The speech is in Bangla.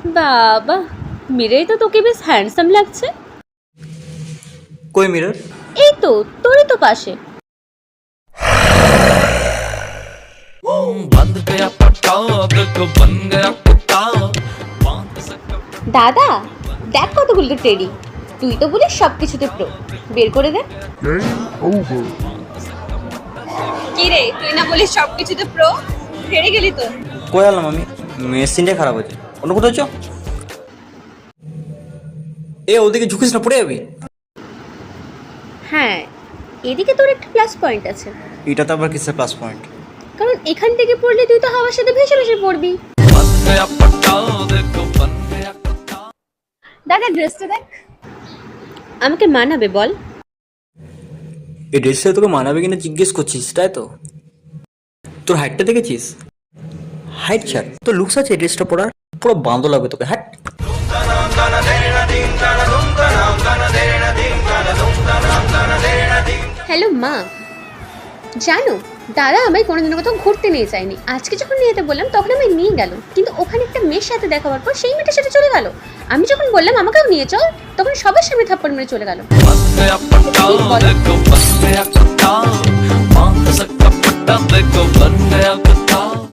বাবা, মিররে তো তোকে বেশ হ্যান্ডসাম লাগছে। কই মিরর? এই তো তোরই তো পাশে। দাদা দেখ কতগুলো টেডি, তুই তো বলিস সব কিছুতে প্রো, বের করে দে। কি রে, তুই না বলিস সব কিছুতে প্রো, হেরে গেলি তো। কই আলাম আমি, মেশিনটা খারাপ হয়েছে, অন্য কোথাও চ। এ ওদিকে ঝুঁকিস না, পড়ে যাবি। হ্যাঁ, এদিকে তোর একটা প্লাস পয়েন্ট আছে। এটা তো আবার কিসের প্লাস পয়েন্ট? কারণ এখান থেকে পড়লে তুই তো হাওয়ার সাথে ভেসে ভেসে পড়বি। দাদা ড্রেসটা দেখ, আমাকে মানাবে বল? এই ড্রেসটা তোকে মানাবে কিনা জিজ্ঞেস করছিস, তাই তো? তোর হাইটটা দেখেছিস? হাইট ছাড়, তোর লুকস আছে এই ড্রেসটা পরার, পুরো বাঁধো লাগবে তোকে। হ্যাঁ, হ্যালো মা, জানো দাদা আমায় কোনোদিনও কোথাও ঘুরতে নিয়ে যায়নি। আজকে যখন নিয়ে যেতে বললাম তখন আমায় নিয়ে গেল, কিন্তু ওখানে একটা মেয়ের সাথে দেখা হওয়ার পর সেই মেয়েটার সাথে চলে গেল। আমি যখন বললাম আমাকেও নিয়ে চল, তখন সবার সামনে থাপ্পড় মেরে চলে গেল। ঠিক বলো?